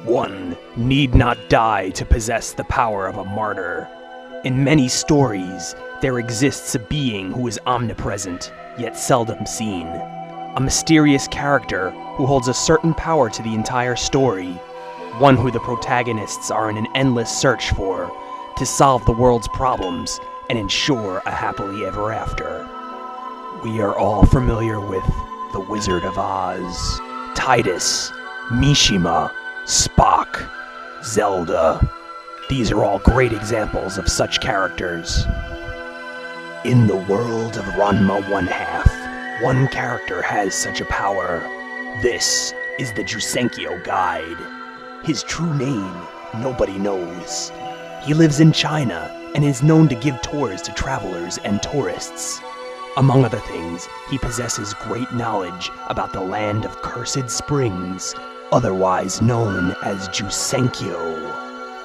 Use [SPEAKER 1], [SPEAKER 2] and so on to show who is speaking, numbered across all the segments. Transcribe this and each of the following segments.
[SPEAKER 1] One need not die to possess the power of a martyr. In many stories, there exists a being who is omnipresent, yet seldom seen. A mysterious character who holds a certain power to the entire story. One who the protagonists are in an endless search for, to solve the world's problems and ensure a happily ever after. We are all familiar with the Wizard of Oz, Titus, Mishima, Spock, Zelda. These are all great examples of such characters. In the world of Ranma 1/2, one character has such a power. This is the Jusenkyo Guide. His true name, nobody knows. He lives in China and is known to give tours to travelers and tourists. Among other things, he possesses great knowledge about the land of Cursed Springs, otherwise known as Jusenkyo.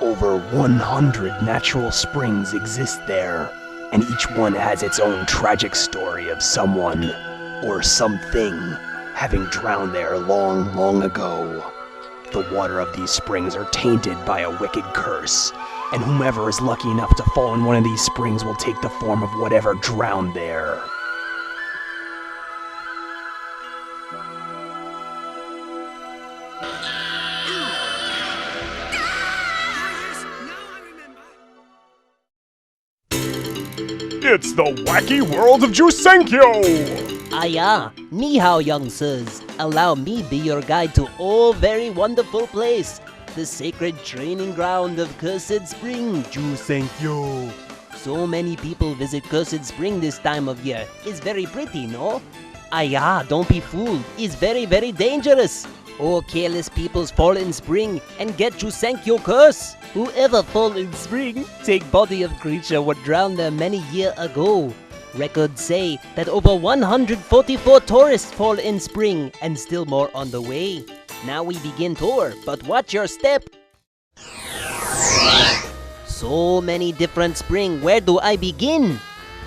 [SPEAKER 1] Over 100 natural springs exist there, and each one has its own tragic story of someone, or something, having drowned there long, long ago. The water of these springs are tainted by a wicked curse, and whomever is lucky enough to fall in one of these springs will take the form of whatever drowned there.
[SPEAKER 2] It's the wacky world of Jusenkyo!
[SPEAKER 3] Ni hao, young sirs. Allow me be your guide to all very wonderful place, the sacred training ground of Cursed Spring, Jusenkyo. So many people visit Cursed Spring this time of year. It's very pretty, no? Don't be fooled. It's very, very dangerous. Oh, careless peoples fall in spring and get Jusenkyo curse. Whoever fall in spring, take body of creature what drowned there many year ago. Records say that over 144 tourists fall in spring and still more on the way. Now we begin tour, but watch your step. So many different spring, where do I begin?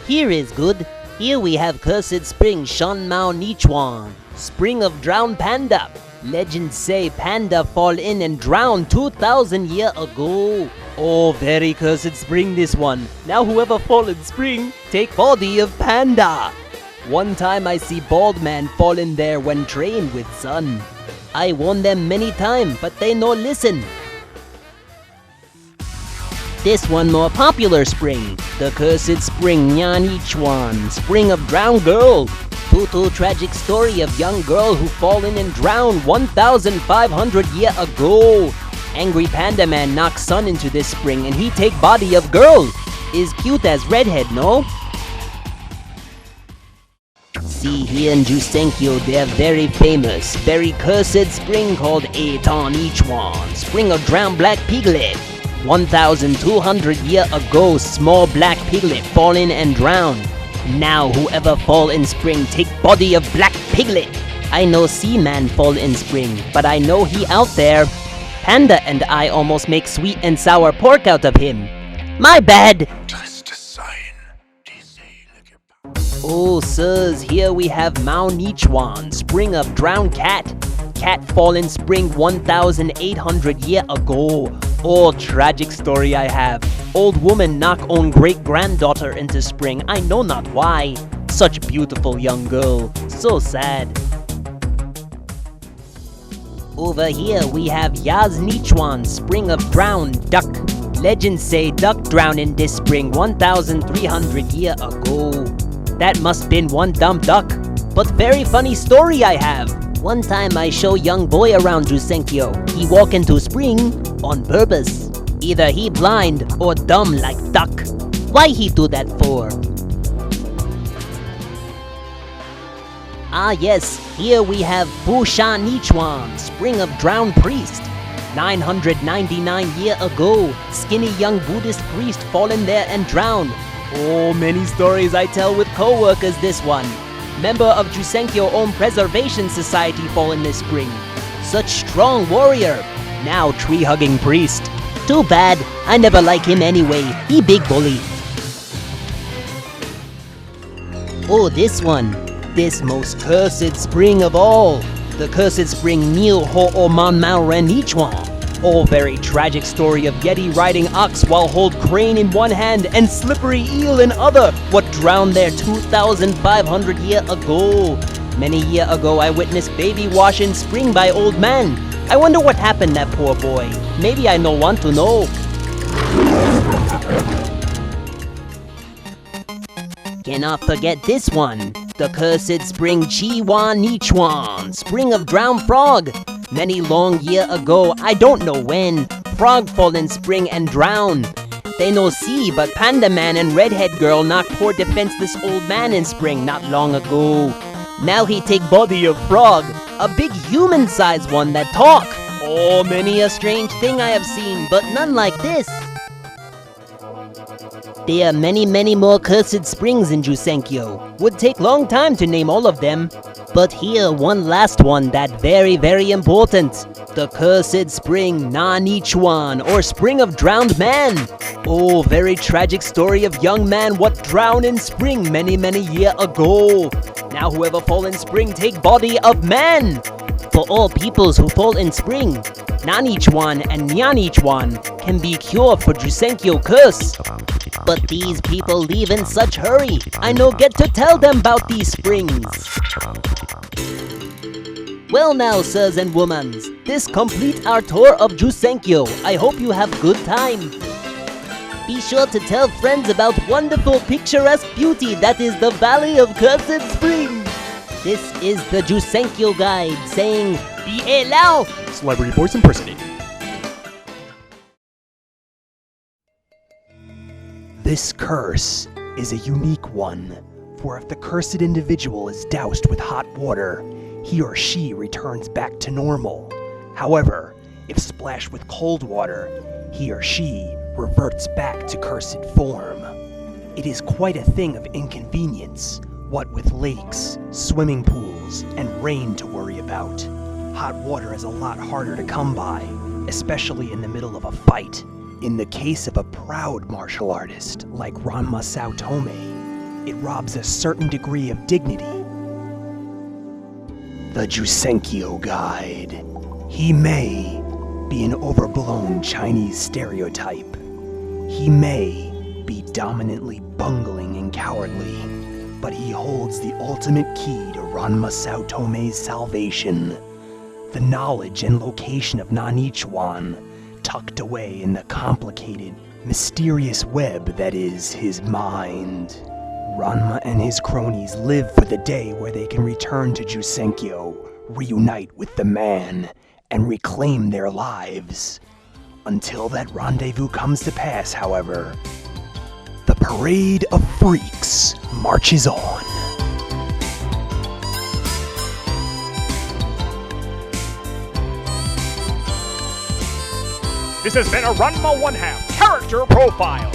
[SPEAKER 3] Here is good. Here we have Cursed Spring Shanmao Nichuan, Spring of Drowned Panda. Legends say panda fall in and drowned 2,000 years ago. Oh, very cursed spring this one. Now whoever fall in spring, take body of panda. One time I see bald man fall in there when trained with sun. I warn them many times, but they no listen. This one more popular spring, the Cursed Spring Nyanichuan, Spring of Drowned Girl. Brutal tragic story of young girl who fall in and drowned 1,500 years ago. Angry panda man knocks sun into this spring and he take body of girl. Is cute as redhead, no? See here in Jusenkyo, they're very famous, very cursed spring called Eitan Ichuan, Spring of Drowned Black Piglet. 1,200 years ago, small black piglet fall in and drowned. Now whoever fall in spring take body of black piglet. I know Seaman fall in spring, but I know he out there. Panda and I almost make sweet and sour pork out of him. My bad!
[SPEAKER 2] Just a sign.
[SPEAKER 3] Oh sirs, here we have Mao Nichuan, Spring of Drowned Cat. Cat fall in spring 1,800 years ago. Oh, tragic story I have. Old woman knock own great-granddaughter into spring, I know not why. Such beautiful young girl, so sad. Over here we have Yaz Nichuan, Spring of Drowned Duck. Legends say duck drowned in this spring 1,300 years ago. That must been one dumb duck. But very funny story I have. One time I show young boy around Jusenkyo. He walk into spring on purpose. Either he blind or dumb like duck. Why he do that for? Yes, here we have Busha Nichuan, Spring of Drowned Priest. 999 years ago, skinny young Buddhist priest fall in there and drowned. Oh, many stories I tell with co-workers this one. Member of Jusenkyo own preservation society fall in this spring. Such strong warrior. Now tree-hugging priest. Too bad, I never like him anyway. He big bully. Oh, this one. This most cursed spring of all. The Cursed Spring Niu Ho O Man Mao Ren Nichuan. Oh, very tragic story of Yeti riding ox while hold crane in one hand and slippery eel in other, what drowned there 2,500 year ago. Many year ago I witnessed baby wash in spring by old man. I wonder what happened that poor boy. Maybe I no want to know. Cannot forget this one. The cursed spring Chiwan Nichuan, spring of drowned frog. Many long year ago, I don't know when, frog fall in spring and drown. They no see, but Panda Man and Redhead Girl knock poor defenseless old man in spring not long ago. Now he take body of frog, a big human-sized one that talk. Oh, many a strange thing I have seen, but none like this. There are many more cursed springs in Jusenkyo. Would take long time to name all of them. But here, one last one that very important. The cursed spring Nanichuan, or spring of drowned man. Oh, very tragic story of young man what drowned in spring many year ago. Now whoever fall in spring take body of man. For all peoples who fall in spring, Nanichuan and Nyanichuan can be cured for Jusenkyo curse. But these people leave in such hurry, I no get to tell them about these springs. Well now, sirs and womans, this complete our tour of Jusenkyo. I hope you have good time. Be sure to tell friends about wonderful picturesque beauty that is the Valley of Cursed Springs. This is the Jusenkyo Guide saying, Be lao!
[SPEAKER 2] Celebrity voice impersonating.
[SPEAKER 1] This curse is a unique one, for if the cursed individual is doused with hot water, he or she returns back to normal. However, if splashed with cold water, he or she reverts back to cursed form. It is quite a thing of inconvenience, what with lakes, swimming pools, and rain to worry about. Hot water is a lot harder to come by, especially in the middle of a fight. In the case of a proud martial artist like Ranma Tome, it robs a certain degree of dignity. The Jusenkyo Guide. He may be an overblown Chinese stereotype. He may be dominantly bungling and cowardly, but he holds the ultimate key to Ranma Tome's salvation. The knowledge and location of Nanichuan, tucked away in the complicated, mysterious web that is his mind. Ranma and his cronies live for the day where they can return to Jusenkyo, reunite with the man, and reclaim their lives. Until that rendezvous comes to pass, however, the parade of freaks marches on.
[SPEAKER 2] This has been a Ranma 1/2 character profile.